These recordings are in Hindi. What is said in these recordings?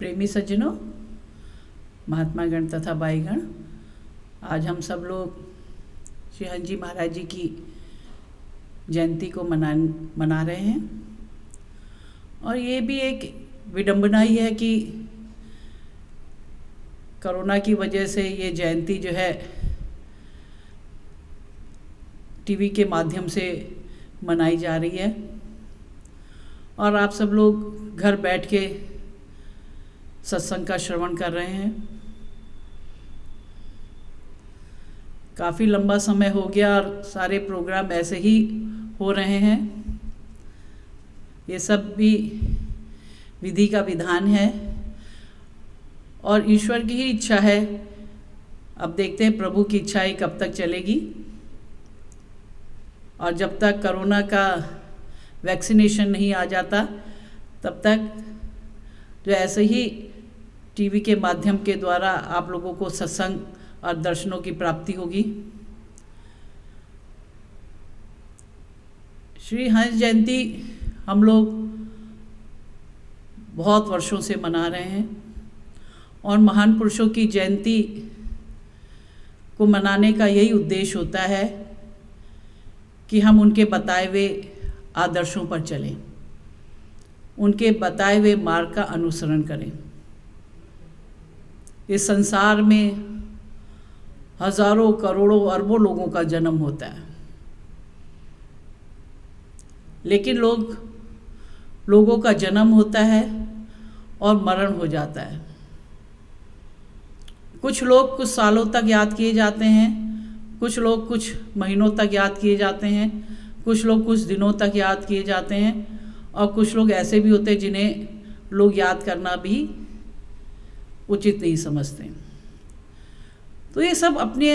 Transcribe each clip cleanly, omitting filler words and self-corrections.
प्रेमी सज्जनों, महात्मा गण तथा भाईगण, आज हम सब लोग श्री हंस जी महाराज जी की जयंती को मना रहे हैं। और ये भी एक विडंबना ही है कि कोरोना की वजह से ये जयंती जो है टीवी के माध्यम से मनाई जा रही है और आप सब लोग घर बैठ के सत्संग का श्रवण कर रहे हैं। काफ़ी लंबा समय हो गया और सारे प्रोग्राम ऐसे ही हो रहे हैं। ये सब भी विधि का विधान है और ईश्वर की ही इच्छा है। अब देखते हैं प्रभु की इच्छा ही कब तक चलेगी। और जब तक कोरोना का वैक्सीनेशन नहीं आ जाता तब तक जो ऐसे ही टीवी के माध्यम के द्वारा आप लोगों को सत्संग और दर्शनों की प्राप्ति होगी। श्री हंस जयंती हम लोग बहुत वर्षों से मना रहे हैं और महान पुरुषों की जयंती को मनाने का यही उद्देश्य होता है कि हम उनके बताए हुए आदर्शों पर चलें, उनके बताए हुए मार्ग का अनुसरण करें। इस संसार में हजारों करोड़ों अरबों लोगों का जन्म होता है, लेकिन लोगों का जन्म होता है और मरण हो जाता है। कुछ लोग कुछ सालों तक याद किए जाते हैं, कुछ लोग कुछ महीनों तक याद किए जाते हैं, कुछ लोग कुछ दिनों तक याद किए जाते हैं और कुछ लोग ऐसे भी होते हैं जिन्हें लोग याद करना भी उचित नहीं समझते। तो ये सब अपने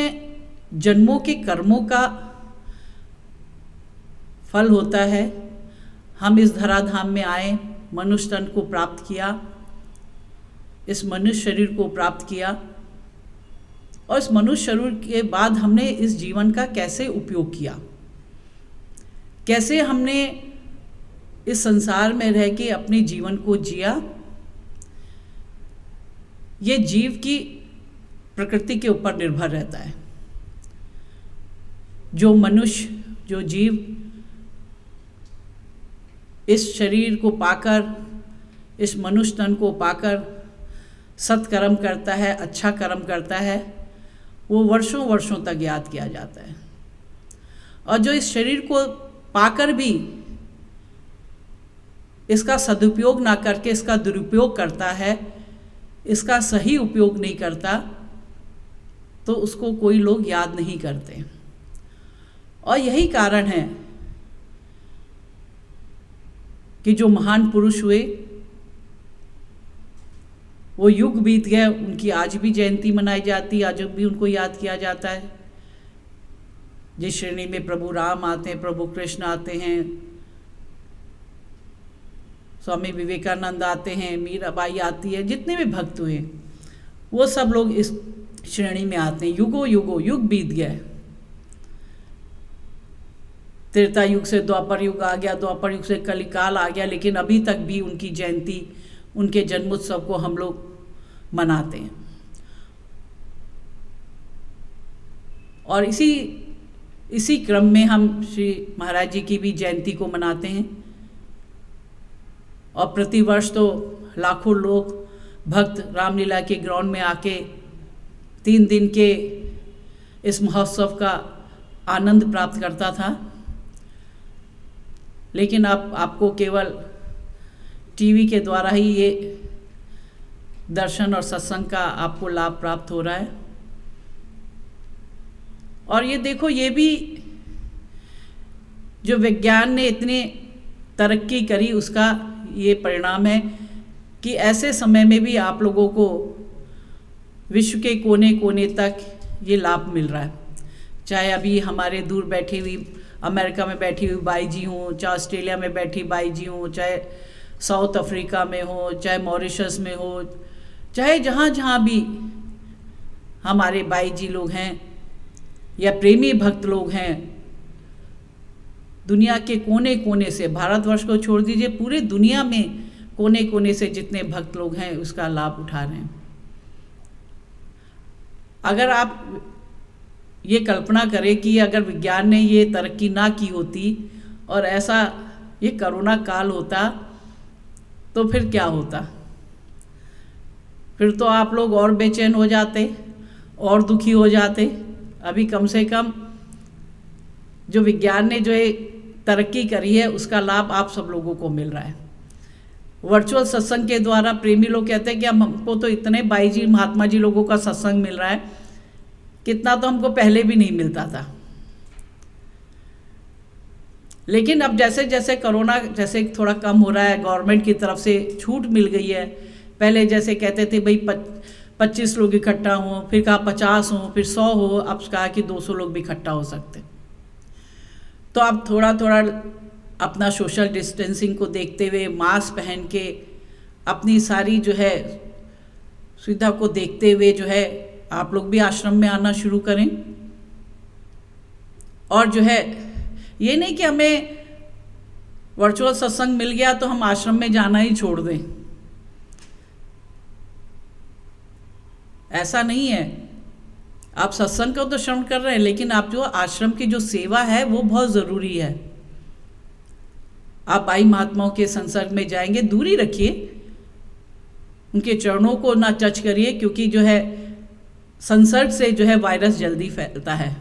जन्मों के कर्मों का फल होता है। हम इस धराधाम में आए, मनुष्य तन को प्राप्त किया, इस मनुष्य शरीर को प्राप्त किया और इस मनुष्य शरीर के बाद हमने इस जीवन का कैसे उपयोग किया, कैसे हमने इस संसार में रह के अपने जीवन को जिया। ये जीव की प्रकृति के ऊपर निर्भर रहता है। जो मनुष्य, जो जीव इस शरीर को पाकर, इस मनुष्य तन को पाकर सत्कर्म करता है, अच्छा कर्म करता है, वो वर्षों वर्षों तक याद किया जाता है। और जो इस शरीर को पाकर भी इसका सदुपयोग ना करके इसका दुरुपयोग करता है, इसका सही उपयोग नहीं करता, तो उसको कोई लोग याद नहीं करते। और यही कारण है कि जो महान पुरुष हुए वो युग बीत गए, उनकी आज भी जयंती मनाई जाती है, आज भी उनको याद किया जाता है। जिस श्रेणी में प्रभु राम आते हैं, प्रभु कृष्ण आते हैं, स्वामी विवेकानंद आते हैं, मीराबाई आती है, जितने भी भक्त हुए वो सब लोग इस श्रेणी में आते हैं। युगों युग बीत गए। त्रेता युग से द्वापर युग आ गया, द्वापर युग से कलिकाल आ गया, लेकिन अभी तक भी उनकी जयंती, उनके जन्मोत्सव को हम लोग मनाते हैं। और इसी क्रम में हम श्री महाराज जी की भी जयंती को मनाते हैं। और प्रतिवर्ष तो लाखों लोग भक्त रामलीला के ग्राउंड में आके 3 दिन के इस महोत्सव का आनंद प्राप्त करता था। लेकिन अब आपको केवल टीवी के द्वारा ही ये दर्शन और सत्संग का आपको लाभ प्राप्त हो रहा है। और ये देखो, ये भी जो विज्ञान ने इतनी तरक्की करी उसका ये परिणाम है कि ऐसे समय में भी आप लोगों को विश्व के कोने कोने तक ये लाभ मिल रहा है। चाहे अभी हमारे दूर बैठी हुई अमेरिका में बैठी हुई बाई जी हों, चाहे ऑस्ट्रेलिया में बैठी बाई जी हों, चाहे साउथ अफ्रीका में हो, चाहे मॉरिशस में हो, चाहे जहाँ जहाँ भी हमारे बाई जी लोग हैं या प्रेमी भक्त लोग हैं, दुनिया के कोने कोने से, भारतवर्ष को छोड़ दीजिए, पूरे दुनिया में कोने कोने से जितने भक्त लोग हैं उसका लाभ उठा रहे हैं। अगर आप ये कल्पना करें कि अगर विज्ञान ने ये तरक्की ना की होती और ऐसा ये कोरोना काल होता तो फिर क्या होता? फिर तो आप लोग और बेचैन हो जाते और दुखी हो जाते। अभी कम से कम जो विज्ञान ने जो ये तरक्की करी है उसका लाभ आप सब लोगों को मिल रहा है। वर्चुअल सत्संग के द्वारा प्रेमी लोग कहते हैं कि हमको तो इतने बाई जी महात्मा जी लोगों का सत्संग मिल रहा है, कितना तो हमको पहले भी नहीं मिलता था। लेकिन अब जैसे जैसे कोरोना जैसे थोड़ा कम हो रहा है, गवर्नमेंट की तरफ से छूट मिल गई है। पहले जैसे कहते थे भाई 25 लोग इकट्ठा हों, फिर कहा 50 हों, फिर 100 हो, अब कहा कि 200 लोग भी इकट्ठा हो सकते। तो अब थोड़ा थोड़ा अपना सोशल डिस्टेंसिंग को देखते हुए, मास्क पहन के, अपनी सारी जो है सुविधा को देखते हुए जो है आप लोग भी आश्रम में आना शुरू करें। और जो है ये नहीं कि हमें वर्चुअल सत्संग मिल गया तो हम आश्रम में जाना ही छोड़ दें, ऐसा नहीं है। आप सत्संग को तो श्रवण कर रहे हैं, लेकिन आप जो आश्रम की जो सेवा है वो बहुत ज़रूरी है। आप भाई महात्माओं के संसर्ग में जाएंगे, दूरी रखिए, उनके चरणों को ना टच करिए, क्योंकि जो है संसर्ग से जो है वायरस जल्दी फैलता है।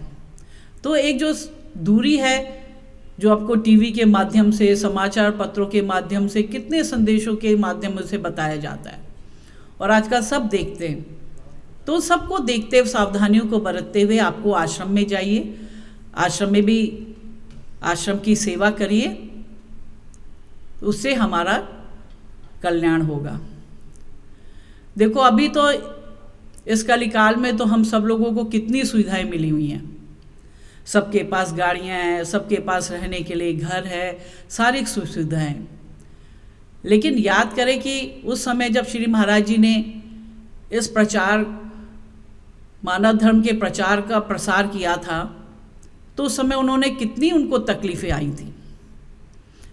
तो एक जो दूरी है जो आपको टीवी के माध्यम से, समाचार पत्रों के माध्यम से, कितने संदेशों के माध्यम से बताया जाता है और आजकल सब देखते हैं। तो सबको देखते हुए, सावधानियों को बरतते हुए आपको आश्रम में जाइए, आश्रम में भी आश्रम की सेवा करिए, उससे हमारा कल्याण होगा। देखो अभी तो इस कलिकाल में तो हम सब लोगों को कितनी सुविधाएं मिली हुई हैं। सबके पास गाड़ियां हैं, सबके पास रहने के लिए घर है, सारी सुविधाएं। लेकिन याद करें कि उस समय जब श्री महाराज जी ने इस प्रचार, मानव धर्म के प्रचार का प्रसार किया था, तो उस समय उन्होंने कितनी उनको तकलीफ़ें आई थी।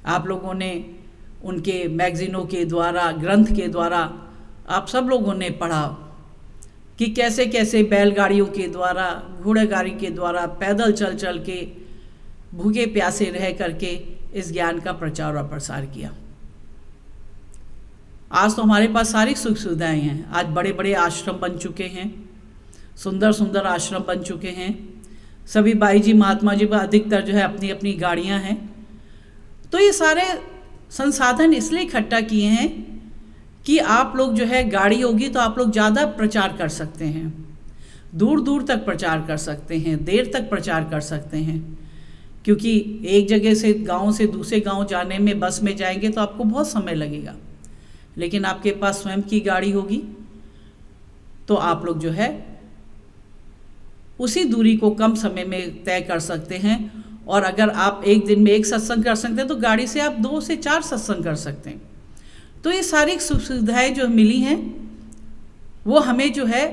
आप लोगों ने उनके मैगज़ीनों के द्वारा, ग्रंथ के द्वारा आप सब लोगों ने पढ़ा कि कैसे कैसे बैलगाड़ियों के द्वारा, घोड़े गाड़ी के द्वारा, पैदल चल चल के, भूखे प्यासे रह करके इस ज्ञान का प्रचार और प्रसार किया। आज तो हमारे पास सारी सुख सुविधाएं हैं। आज बड़े बड़े आश्रम बन चुके हैं, सुंदर सुंदर आश्रम बन चुके हैं। सभी बाई जी महात्मा जी पर अधिकतर जो है अपनी अपनी गाड़ियां हैं। तो ये सारे संसाधन इसलिए इकट्ठा किए हैं कि आप लोग जो है, गाड़ी होगी तो आप लोग ज़्यादा प्रचार कर सकते हैं, दूर दूर तक प्रचार कर सकते हैं, देर तक प्रचार कर सकते हैं। क्योंकि एक जगह से, गांव से दूसरे गांव जाने में बस में जाएंगे तो आपको बहुत समय लगेगा, लेकिन आपके पास स्वयं की गाड़ी होगी तो आप लोग जो है उसी दूरी को कम समय में तय कर सकते हैं। और अगर आप एक दिन में एक सत्संग कर सकते हैं तो गाड़ी से आप 2 से 4 सत्संग कर सकते हैं। तो ये सारी सुविधाएं जो मिली हैं वो हमें जो है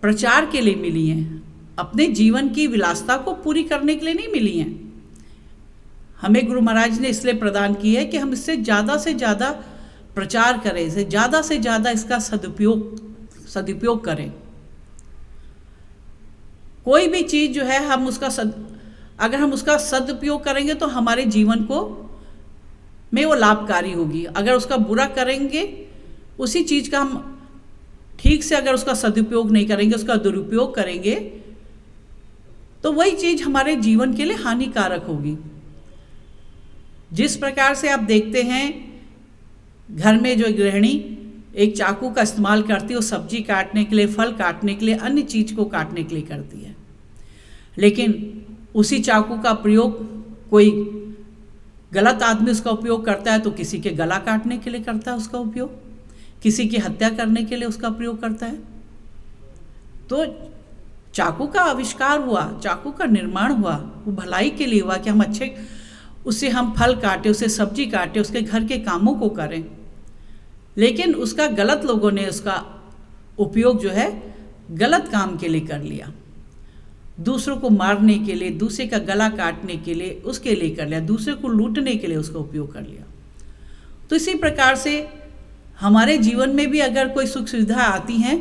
प्रचार के लिए मिली हैं, अपने जीवन की विलासिता को पूरी करने के लिए नहीं मिली हैं। हमें गुरु महाराज ने इसलिए प्रदान की है कि हम इससे ज़्यादा से ज़्यादा प्रचार करें, इसे ज़्यादा से ज़्यादा इसका सदुपयोग करें। कोई भी चीज़ जो है हम उसका अगर हम उसका सदुपयोग करेंगे तो हमारे जीवन को में वो लाभकारी होगी। अगर उसका बुरा करेंगे, उसी चीज़ का हम ठीक से अगर उसका सदुपयोग नहीं करेंगे, उसका दुरुपयोग करेंगे, तो वही चीज़ हमारे जीवन के लिए हानिकारक होगी। जिस प्रकार से आप देखते हैं घर में जो गृहिणी एक चाकू का इस्तेमाल करती है, वो सब्जी काटने के लिए, फल काटने के लिए, अन्य चीज़ को काटने के लिए करती है, लेकिन उसी चाकू का प्रयोग कोई गलत आदमी उसका उपयोग करता है तो किसी के गला काटने के लिए करता है उसका उपयोग, किसी की हत्या करने के लिए उसका प्रयोग करता है। तो चाकू का आविष्कार हुआ, चाकू का निर्माण हुआ, वो भलाई के लिए हुआ कि हम अच्छे उससे हम फल काटे, उससे सब्जी काटे, उसके घर के कामों को करें। लेकिन उसका गलत लोगों ने उसका उपयोग जो है गलत काम के लिए कर लिया, दूसरों को मारने के लिए, दूसरे का गला काटने के लिए उसके लिए कर लिया, दूसरे को लूटने के लिए उसका उपयोग कर लिया। तो इसी प्रकार से हमारे जीवन में भी अगर कोई सुख सुविधा आती हैं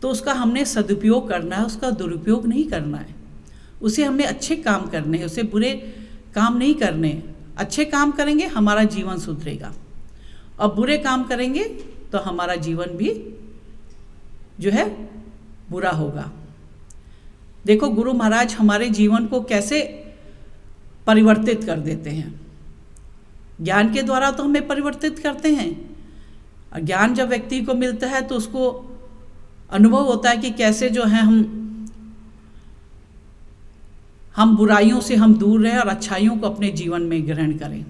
तो उसका हमने सदुपयोग करना है, उसका दुरुपयोग नहीं करना है। उसे हमें अच्छे काम करने हैं, उसे बुरे काम नहीं करने हैं। अच्छे काम करेंगे हमारा जीवन सुधरेगा, और बुरे काम करेंगे तो हमारा जीवन भी जो है बुरा होगा। देखो गुरु महाराज हमारे जीवन को कैसे परिवर्तित कर देते हैं। ज्ञान के द्वारा तो हमें परिवर्तित करते हैं, और ज्ञान जब व्यक्ति को मिलता है तो उसको अनुभव होता है कि कैसे जो है हम बुराइयों से हम दूर रहें और अच्छाइयों को अपने जीवन में ग्रहण करें।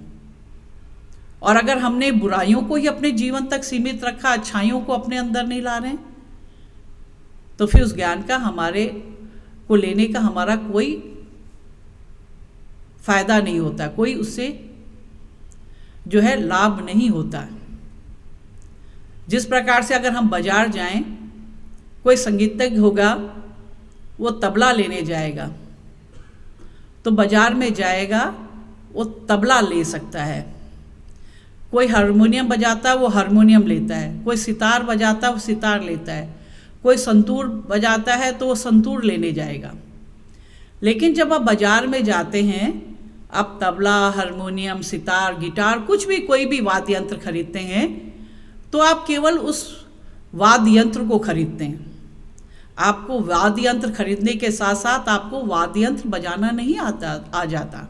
और अगर हमने बुराइयों को ही अपने जीवन तक सीमित रखा, अच्छाइयों को अपने अंदर नहीं ला रहे, तो फिर उस ज्ञान का हमारे को लेने का हमारा कोई फायदा नहीं होता, कोई उससे जो है लाभ नहीं होता। जिस प्रकार से अगर हम बाजार जाएं, कोई संगीतज्ञ होगा, वो तबला लेने जाएगा, तो बाजार में जाएगा, वो तबला ले सकता है। कोई हारमोनियम बजाता है, वो हारमोनियम लेता है। कोई सितार बजाता है, वो सितार लेता है। कोई संतूर बजाता है तो वो संतूर लेने जाएगा। लेकिन जब आप बाजार में जाते हैं, आप तबला, हारमोनियम, सितार, गिटार, कुछ भी कोई भी वाद्य यंत्र खरीदते हैं, तो आप केवल उस वाद्य यंत्र को खरीदते हैं। आपको वाद्य यंत्र खरीदने के साथ साथ आपको वाद्य यंत्र बजाना नहीं आ जाता।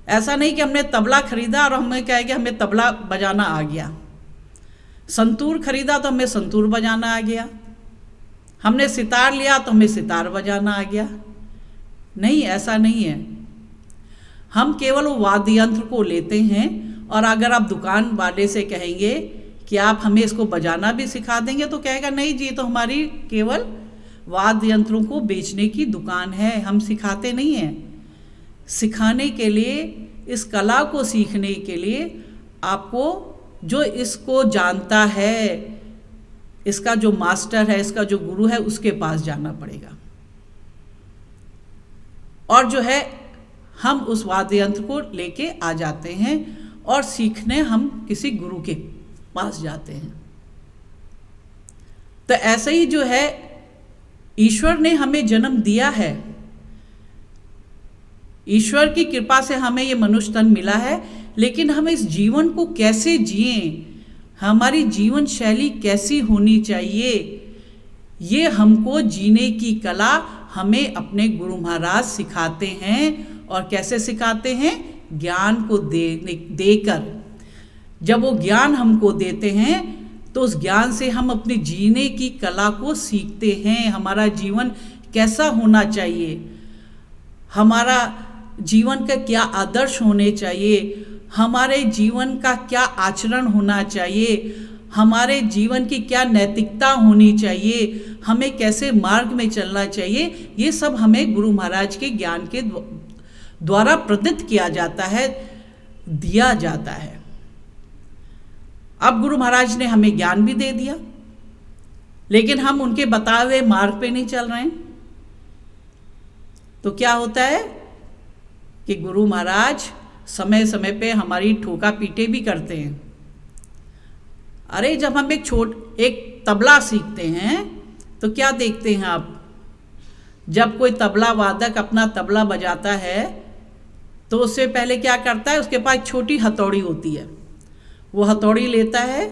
ऐसा नहीं कि हमने तबला खरीदा और हमें क्या है कि हमें तबला बजाना आ गया। संतूर खरीदा तो हमें संतूर बजाना आ गया। हमने सितार लिया तो हमें सितार बजाना आ गया। नहीं, ऐसा नहीं है। हम केवल वो वाद्य यंत्र को लेते हैं, और अगर आप दुकान वाले से कहेंगे कि आप हमें इसको बजाना भी सिखा देंगे, तो कहेगा नहीं जी, तो हमारी केवल वाद्य यंत्रों को बेचने की दुकान है, हम सिखाते नहीं हैं। सिखाने के लिए, इस कला को सीखने के लिए आपको जो इसको जानता है, इसका जो मास्टर है, इसका जो गुरु है, उसके पास जाना पड़ेगा। और जो है हम उस वाद्य यंत्र को लेके आ जाते हैं और सीखने हम किसी गुरु के पास जाते हैं। तो ऐसे ही जो है ईश्वर ने हमें जन्म दिया है, ईश्वर की कृपा से हमें ये मनुष्य तन मिला है, लेकिन हम इस जीवन को कैसे जिएं, हमारी जीवन शैली कैसी होनी चाहिए, ये हमको जीने की कला हमें अपने गुरु महाराज सिखाते हैं। और कैसे सिखाते हैं? ज्ञान को देकर। जब वो ज्ञान हमको देते हैं तो उस ज्ञान से हम अपने जीने की कला को सीखते हैं। हमारा जीवन कैसा होना चाहिए, हमारा जीवन का क्या आदर्श होने चाहिए, हमारे जीवन का क्या आचरण होना चाहिए, हमारे जीवन की क्या नैतिकता होनी चाहिए, हमें कैसे मार्ग में चलना चाहिए, ये सब हमें गुरु महाराज के ज्ञान के द्वारा प्रदत्त किया जाता है, दिया जाता है। अब गुरु महाराज ने हमें ज्ञान भी दे दिया, लेकिन हम उनके बताए हुए मार्ग पे नहीं चल रहे हैं। तो क्या होता है कि गुरु महाराज समय समय पे हमारी ठोका पीटे भी करते हैं। अरे जब हम एक तबला सीखते हैं तो क्या देखते हैं आप, जब कोई तबला वादक अपना तबला बजाता है तो उससे पहले क्या करता है, उसके पास एक छोटी हथौड़ी होती है, वो हथौड़ी लेता है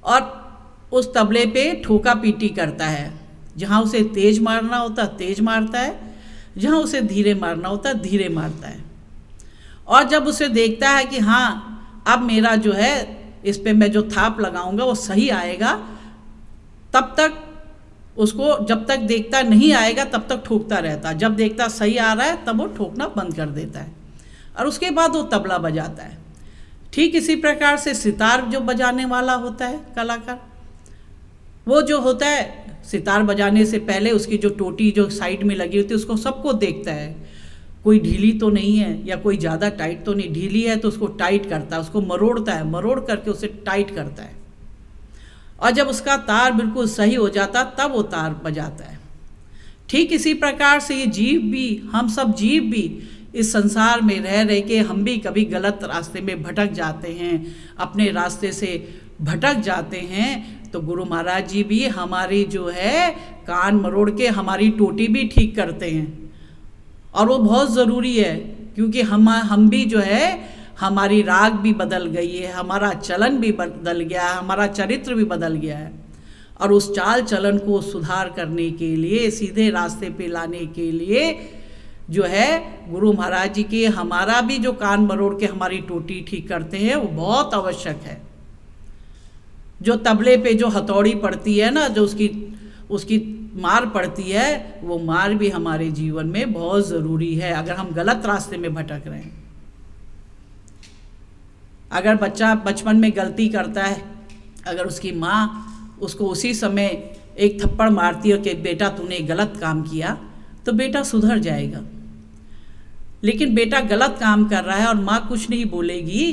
और उस तबले पे ठोका पीटी करता है। जहाँ उसे तेज मारना होता है तेज मारता है, जहाँ उसे धीरे मारना होता है धीरे मारता है। और जब उसे देखता है कि हाँ अब मेरा जो है इस पे मैं जो थाप लगाऊंगा वो सही आएगा, तब तक उसको, जब तक देखता नहीं आएगा तब तक ठोकता रहता है। जब देखता सही आ रहा है तब वो ठोकना बंद कर देता है और उसके बाद वो तबला बजाता है। ठीक इसी प्रकार से सितार जो बजाने वाला होता है कलाकार, वो जो होता है सितार बजाने से पहले उसकी जो टोटी जो साइड में लगी होती है उसको सबको देखता है, कोई ढीली तो नहीं है या कोई ज़्यादा टाइट तो नहीं, ढीली है तो उसको टाइट करता है, उसको मरोड़ता है, मरोड़ करके उसे टाइट करता है। और जब उसका तार बिल्कुल सही हो जाता तब वो तार बजाता है। ठीक इसी प्रकार से ये जीव भी, हम सब जीव भी इस संसार में रह के हम भी कभी गलत रास्ते में भटक जाते हैं, अपने रास्ते से भटक जाते हैं तो गुरु महाराज जी भी हमारी जो है कान मरोड़ के हमारी टोटी भी ठीक करते हैं। और वो बहुत ज़रूरी है, क्योंकि हम भी जो है हमारी राग भी बदल गई है, हमारा चलन भी बदल गया है, हमारा चरित्र भी बदल गया है। और उस चाल चलन को सुधार करने के लिए, सीधे रास्ते पे लाने के लिए जो है गुरु महाराज जी के हमारा भी जो कान मरोड़ के हमारी टोटी ठीक करते हैं वो बहुत आवश्यक है। जो तबले पे जो हथौड़ी पड़ती है ना, जो उसकी मार पड़ती है, वो मार भी हमारे जीवन में बहुत ज़रूरी है अगर हम गलत रास्ते में भटक रहे हैं। अगर बच्चा बचपन में गलती करता है, अगर उसकी माँ उसको उसी समय एक थप्पड़ मारती है कि बेटा तूने गलत काम किया, तो बेटा सुधर जाएगा। लेकिन बेटा गलत काम कर रहा है और माँ कुछ नहीं बोलेगी,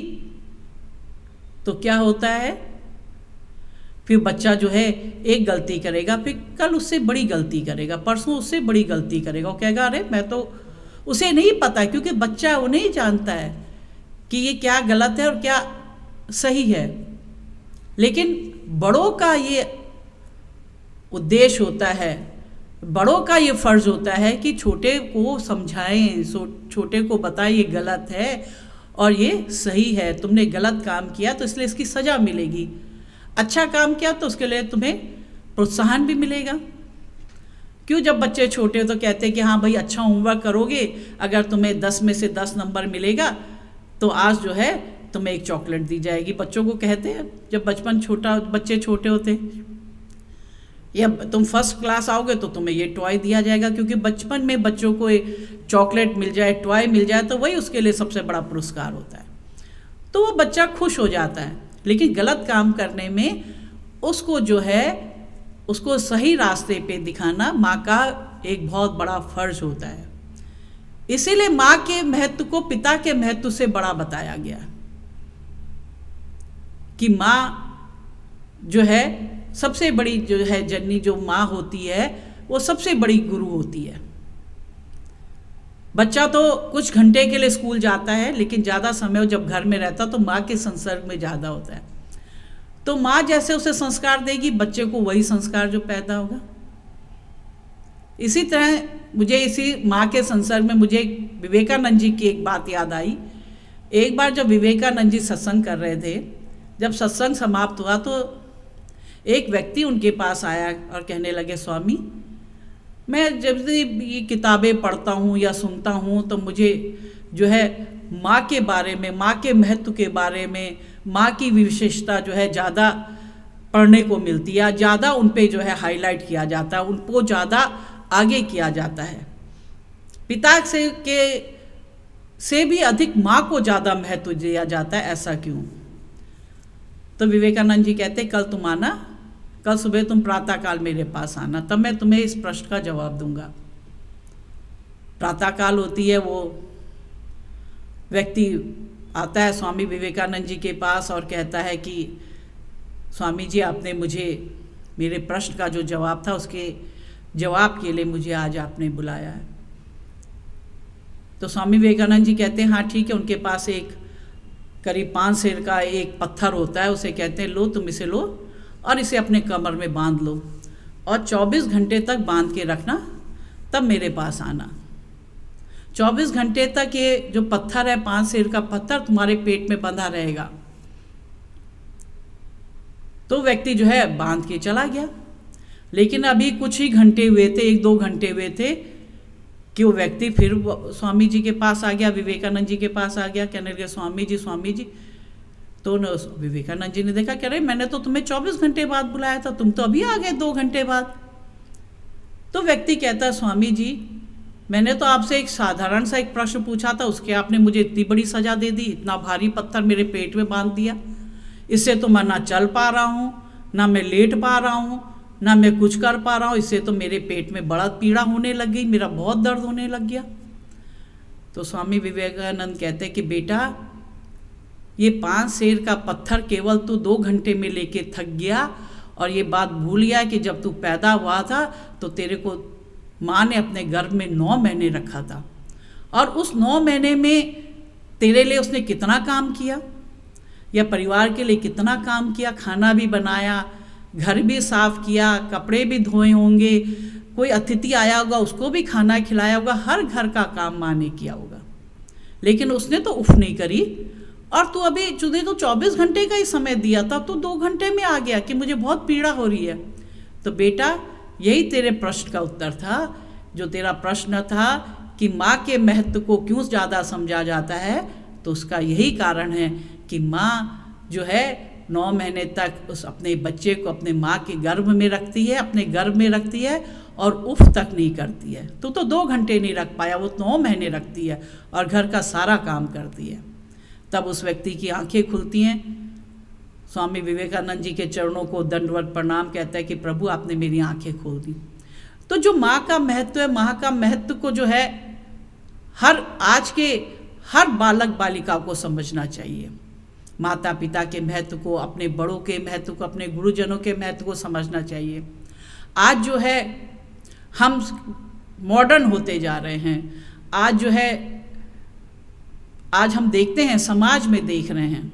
तो क्या होता है, फिर बच्चा जो है एक गलती करेगा, फिर कल उससे बड़ी गलती करेगा, परसों उससे बड़ी गलती करेगा। वो कहेगा अरे मैं तो, उसे नहीं पता, क्योंकि बच्चा वो नहीं जानता है कि ये क्या गलत है और क्या सही है। लेकिन बड़ों का ये उद्देश्य होता है, बड़ों का ये फ़र्ज़ होता है कि छोटे को समझाएं, छोटे को बताएं ये गलत है और ये सही है। तुमने गलत काम किया तो इसलिए इसकी सज़ा मिलेगी, अच्छा काम किया तो उसके लिए तुम्हें प्रोत्साहन भी मिलेगा। क्यों, जब बच्चे छोटे हो तो कहते हैं कि हाँ भाई अच्छा होमवर्क करोगे, अगर तुम्हें 10 में से 10 नंबर मिलेगा तो आज जो है तुम्हें एक चॉकलेट दी जाएगी। बच्चों को कहते हैं जब बच्चे छोटे होते, या तुम फर्स्ट क्लास आओगे तो तुम्हें ये टॉय दिया जाएगा, क्योंकि बचपन में बच्चों को चॉकलेट मिल जाए, टॉय मिल जाए तो वही उसके लिए सबसे बड़ा पुरस्कार होता है। तो वो बच्चा खुश हो जाता है। लेकिन गलत काम करने में उसको जो है उसको सही रास्ते पे दिखाना माँ का एक बहुत बड़ा फर्ज होता है। इसीलिए माँ के महत्व को पिता के महत्व से बड़ा बताया गया कि माँ जो है सबसे बड़ी, जो है जननी जो माँ होती है वो सबसे बड़ी गुरु होती है। बच्चा तो कुछ घंटे के लिए स्कूल जाता है, लेकिन ज़्यादा समय जब घर में रहता तो माँ के संसर्ग में ज़्यादा होता है। तो माँ जैसे उसे संस्कार देगी, बच्चे को वही संस्कार जो पैदा होगा। इसी तरह मुझे इसी माँ के संसर्ग में मुझे विवेकानंद जी की एक बात याद आई। एक बार जब विवेकानंद जी सत्संग कर रहे थे, जब सत्संग समाप्त हुआ तो एक व्यक्ति उनके पास आया और कहने लगे, स्वामी मैं जब भी ये किताबें पढ़ता हूँ या सुनता हूँ तो मुझे जो है माँ के बारे में, माँ के महत्व के बारे में, माँ की विशेषता जो है ज़्यादा पढ़ने को मिलती है, ज़्यादा उन पे जो है हाईलाइट किया जाता है, उनको ज़्यादा आगे किया जाता है। पिता से भी अधिक माँ को ज़्यादा महत्व दिया जाता है, ऐसा क्यों? तो विवेकानंद जी कहते कल तुम आना, कल सुबह तुम प्रातःकाल मेरे पास आना, तब मैं तुम्हें इस प्रश्न का जवाब दूंगा। प्रातःकाल होती है, वो व्यक्ति आता है स्वामी विवेकानंद जी के पास और कहता है कि स्वामी जी आपने मुझे मेरे प्रश्न का जो जवाब था उसके जवाब के लिए मुझे आज आपने बुलाया है। तो स्वामी विवेकानंद जी कहते हैं हाँ ठीक है। उनके पास एक करीब 5 सेर का एक पत्थर होता है, उसे कहते हैं लो तुम इसे लो और इसे अपने कमर में बांध लो और 24 घंटे तक बांध के रखना, तब मेरे पास आना। 24 घंटे तक ये जो पत्थर है 5 सेर का पत्थर तुम्हारे पेट में बंधा रहेगा। तो व्यक्ति जो है बांध के चला गया। लेकिन अभी कुछ ही घंटे हुए थे, 1-2 घंटे हुए थे कि वो व्यक्ति फिर स्वामी जी के पास आ गया, विवेकानंद जी के पास आ गया, कहने लगे स्वामी जी। तो विवेकानंद जी ने देखा कह रहे मैंने तो तुम्हें 24 घंटे बाद बुलाया था, तुम तो अभी आ गए 2 घंटे बाद। तो व्यक्ति कहता है स्वामी जी मैंने तो आपसे एक साधारण सा एक प्रश्न पूछा था, उसके आपने मुझे इतनी बड़ी सजा दे दी, इतना भारी पत्थर मेरे पेट में बांध दिया। इससे तो मैं ना चल पा रहा हूँ, ना मैं लेट पा रहा हूँ, ना मैं कुछ कर पा रहा हूँ। इससे तो मेरे पेट में बड़ा पीड़ा होने लग गई, मेरा बहुत दर्द होने लग गया। तो स्वामी विवेकानंद कहते हैं कि बेटा ये 5 सेर का पत्थर केवल तू 2 घंटे में लेके थक गया और ये बात भूल गया कि जब तू पैदा हुआ था तो तेरे को माँ ने अपने गर्भ में 9 महीने रखा था और उस 9 महीने में तेरे लिए उसने कितना काम किया। या परिवार के लिए कितना काम किया, खाना भी बनाया, घर भी साफ किया, कपड़े भी धोए होंगे, कोई अतिथि आया होगा उसको भी खाना खिलाया होगा, हर घर का काम माँ ने किया होगा। लेकिन उसने तो उफ नहीं करी, और तू अभी तुझे तो 24 घंटे का ही समय दिया था, तू 2 घंटे में आ गया कि मुझे बहुत पीड़ा हो रही है। तो बेटा यही तेरे प्रश्न का उत्तर था। जो तेरा प्रश्न था कि माँ के महत्व को क्यों ज़्यादा समझा जाता है, तो उसका यही कारण है कि माँ जो है 9 महीने तक उस अपने बच्चे को अपने माँ के गर्भ में रखती है, अपने गर्भ में रखती है और उफ तक नहीं करती है। तो 2 घंटे नहीं रख पाया, वो 9 महीने रखती है और घर का सारा काम करती है। तब उस व्यक्ति की आंखें खुलती हैं। स्वामी विवेकानंद जी के चरणों को दंडवत प्रणाम कहता है कि प्रभु आपने मेरी आंखें खोल दी। तो जो माँ का महत्व है, माँ का महत्व को जो है आज के हर बालक बालिका को समझना चाहिए। माता पिता के महत्व को, अपने बड़ों के महत्व को, अपने गुरुजनों के महत्व को समझना चाहिए। आज जो है हम मॉडर्न होते जा रहे हैं। आज जो है आज हम देखते हैं, समाज में देख रहे हैं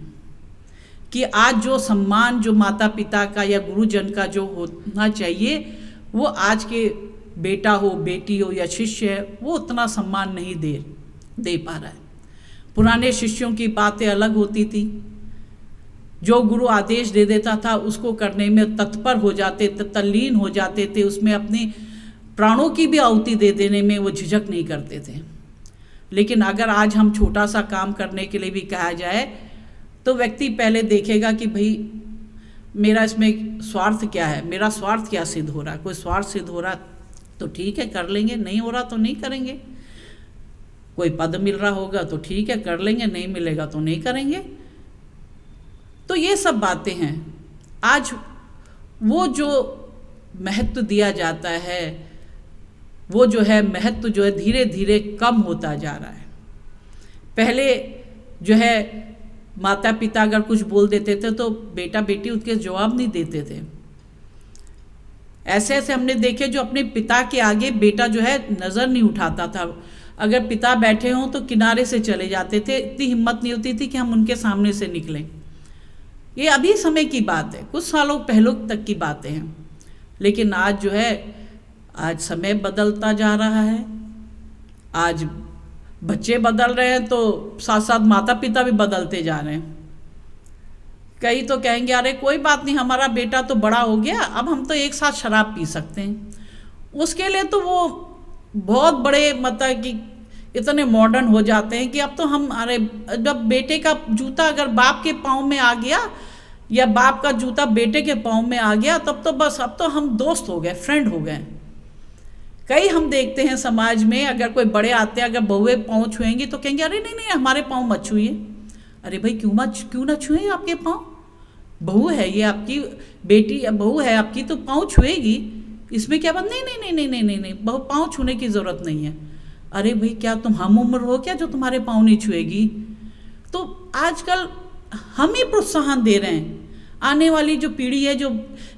कि आज जो सम्मान जो माता पिता का या गुरुजन का जो होना चाहिए, वो आज के बेटा हो, बेटी हो या शिष्य है, वो उतना सम्मान नहीं दे पा रहा है। पुराने शिष्यों की बातें अलग होती थी। जो गुरु आदेश दे देता था उसको करने में तत्पर हो जाते, तल्लीन हो जाते थे, उसमें अपनी प्राणों की भी आहुति दे देने में वो झिझक नहीं करते थे। लेकिन अगर आज हम छोटा सा काम करने के लिए भी कहा जाए तो व्यक्ति पहले देखेगा कि भाई मेरा इसमें स्वार्थ क्या है, मेरा स्वार्थ क्या सिद्ध हो रहा है। कोई स्वार्थ सिद्ध हो रहा तो ठीक है कर लेंगे, नहीं हो रहा तो नहीं करेंगे। कोई पद मिल रहा होगा तो ठीक है कर लेंगे, नहीं मिलेगा तो नहीं करेंगे। तो ये सब बातें हैं। आज वो जो महत्व दिया जाता है, वो जो है महत्व जो है धीरे धीरे कम होता जा रहा है। पहले जो है माता पिता अगर कुछ बोल देते थे तो बेटा बेटी उसके जवाब नहीं देते थे। ऐसे ऐसे हमने देखे जो अपने पिता के आगे बेटा जो है नज़र नहीं उठाता था। अगर पिता बैठे हों तो किनारे से चले जाते थे, इतनी हिम्मत नहीं होती थी कि हम उनके सामने से निकलें। ये अभी समय की बात है, कुछ सालों पहले तक की बातें हैं। लेकिन आज जो है, आज समय बदलता जा रहा है, आज बच्चे बदल रहे हैं तो साथ साथ माता पिता भी बदलते जा रहे हैं। कई तो कहेंगे अरे कोई बात नहीं, हमारा बेटा तो बड़ा हो गया, अब हम तो एक साथ शराब पी सकते हैं। उसके लिए तो वो बहुत बड़े मतलब कि इतने मॉडर्न हो जाते हैं कि अब तो हम अरे जब बेटे का जूता अगर बाप के पाँव में आ गया या बाप का जूता बेटे के पाँव में आ गया तब तो बस अब तो हम दोस्त हो गए, फ्रेंड हो गए। कई हम देखते हैं समाज में, अगर कोई बड़े आते हैं, अगर बहुएं पाँव छुएंगी तो कहेंगे अरे नहीं नहीं हमारे पाँव मत छुइए। अरे भाई क्यों ना छुए आपके पाँव, बहू है ये आपकी, बेटी बहू है आपकी तो पाँव छुएगी, इसमें क्या बात। नहीं नहीं नहीं नहीं नहीं नहीं नहीं बहू पाँव छूने की ज़रूरत नहीं है। अरे भाई क्या तुम हम उम्र हो क्या जो तुम्हारे पाँव नहीं छुएगी। तो आजकल हम ही प्रोत्साहन दे रहे हैं, आने वाली जो पीढ़ी है, जो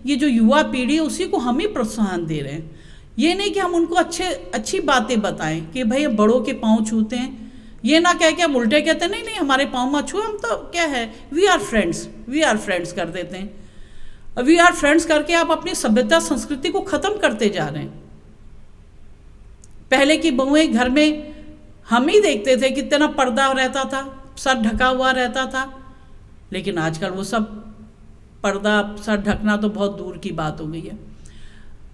ये जो युवा पीढ़ी है, उसी को हम ही प्रोत्साहन दे रहे हैं। ये नहीं कि हम उनको अच्छी बातें बताएं कि भाई बड़ों के पाँव छूते हैं, ये ना कह के हम उल्टे कहते हैं नहीं नहीं हमारे पाँव मत छुए, हम तो क्या है वी आर फ्रेंड्स कर देते हैं। वी आर फ्रेंड्स करके आप अपनी सभ्यता संस्कृति को ख़त्म करते जा रहे हैं। पहले की बहुएं घर में हम ही देखते थे कितना पर्दा रहता था, सर ढका हुआ रहता था, लेकिन आजकल वो सब पर्दा सर ढकना तो बहुत दूर की बात हो गई है।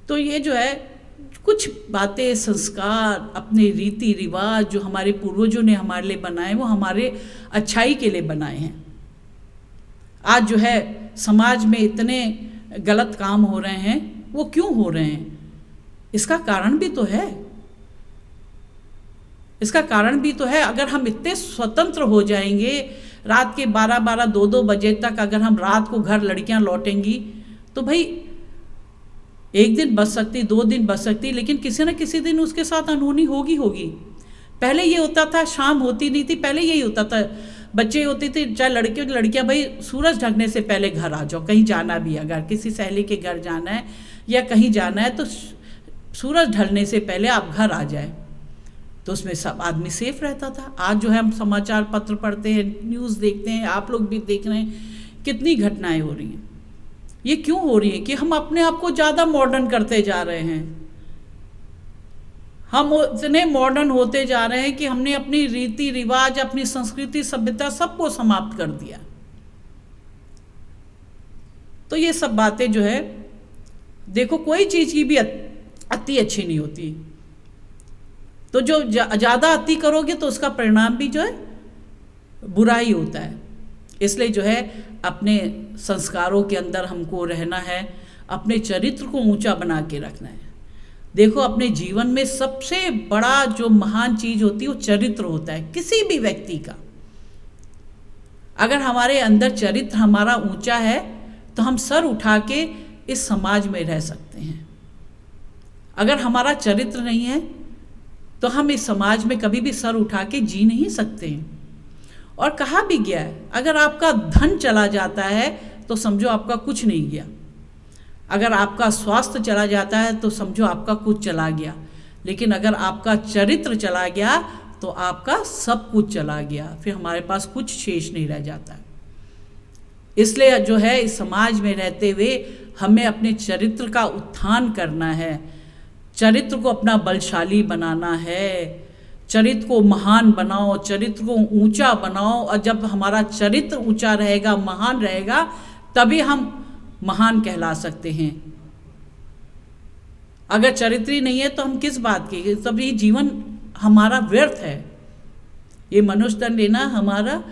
तो ये जो है कुछ बातें, संस्कार, अपने रीति रिवाज जो हमारे पूर्वजों ने हमारे लिए बनाए, वो हमारे अच्छाई के लिए बनाए हैं। आज जो है समाज में इतने गलत काम हो रहे हैं, वो क्यों हो रहे हैं? इसका कारण भी तो है, इसका कारण भी तो है। अगर हम इतने स्वतंत्र हो जाएंगे, रात के 12-12, 2-2 बजे तक अगर हम रात को घर लड़कियां लौटेंगी तो भाई एक दिन बच सकती, 2 दिन बच सकती, लेकिन किसी न किसी दिन उसके साथ अनहोनी होगी। पहले ये होता था, शाम होती नहीं थी, पहले यही होता था, बच्चे होते थे चाहे लड़के हो लड़कियां, भाई सूरज ढलने से पहले घर आ जाओ। कहीं जाना भी, अगर किसी सहेली के घर जाना है या कहीं जाना है तो सूरज ढलने से पहले आप घर आ जाए। तो उसमें सब आदमी सेफ रहता था। आज जो है हम समाचार पत्र पढ़ते हैं, न्यूज़ देखते हैं, आप लोग भी देख रहे हैं कितनी घटनाएं हो रही हैं। ये क्यों हो रही है कि हम अपने आप को ज़्यादा मॉडर्न करते जा रहे हैं। हम इतने मॉडर्न होते जा रहे हैं कि हमने अपनी रीति रिवाज, अपनी संस्कृति, सभ्यता सबको समाप्त कर दिया। तो ये सब बातें जो है, देखो कोई चीज़ की भी अति अच्छी नहीं होती। तो जो ज़्यादा अति करोगे तो उसका परिणाम भी जो है बुरा ही होता है। इसलिए जो है अपने संस्कारों के अंदर हमको रहना है, अपने चरित्र को ऊंचा बना के रखना है। देखो अपने जीवन में सबसे बड़ा जो महान चीज़ होती है वो चरित्र होता है किसी भी व्यक्ति का। अगर हमारे अंदर चरित्र हमारा ऊंचा है तो हम सर उठा के इस समाज में रह सकते हैं। अगर हमारा चरित्र नहीं है तो हम इस समाज में कभी भी सर उठा के जी नहीं सकते हैं। और कहा भी गया है, अगर आपका धन चला जाता है तो समझो आपका कुछ नहीं गया। अगर आपका स्वास्थ्य चला जाता है तो समझो आपका कुछ चला गया। लेकिन अगर आपका चरित्र चला गया तो आपका सब कुछ चला गया, फिर हमारे पास कुछ शेष नहीं रह जाता। इसलिए जो है इस समाज में रहते हुए हमें अपने चरित्र का उत्थान करना है, चरित्र को अपना बलशाली बनाना है, चरित्र को महान बनाओ, चरित्र को ऊंचा बनाओ। और जब हमारा चरित्र ऊंचा रहेगा, महान रहेगा, तभी हम महान कहला सकते हैं। अगर चरित्र ही नहीं है तो हम किस बात के, तब ये जीवन हमारा व्यर्थ है, ये मनुष्य तन लेना हमारा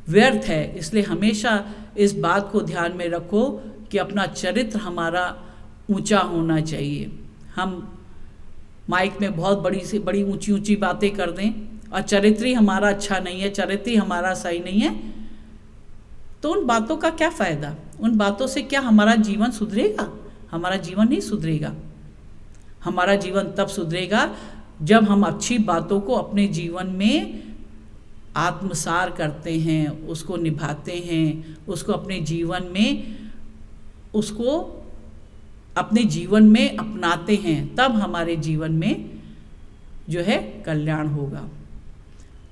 व्यर्थ है। इसलिए हमेशा इस बात को ध्यान में रखो कि अपना चरित्र हमारा ऊंचा होना चाहिए। हम माइक में बहुत बड़ी ऊंची ऊंची बातें कर दें और चरित्र ही हमारा अच्छा नहीं है, चरित्र ही हमारा सही नहीं है, तो उन बातों का क्या फ़ायदा? उन बातों से क्या हमारा जीवन सुधरेगा? हमारा जीवन नहीं सुधरेगा। हमारा जीवन तब सुधरेगा जब हम अच्छी बातों को अपने जीवन में आत्मसार करते हैं, उसको निभाते हैं, उसको अपने जीवन में अपनाते हैं, तब हमारे जीवन में जो है कल्याण होगा।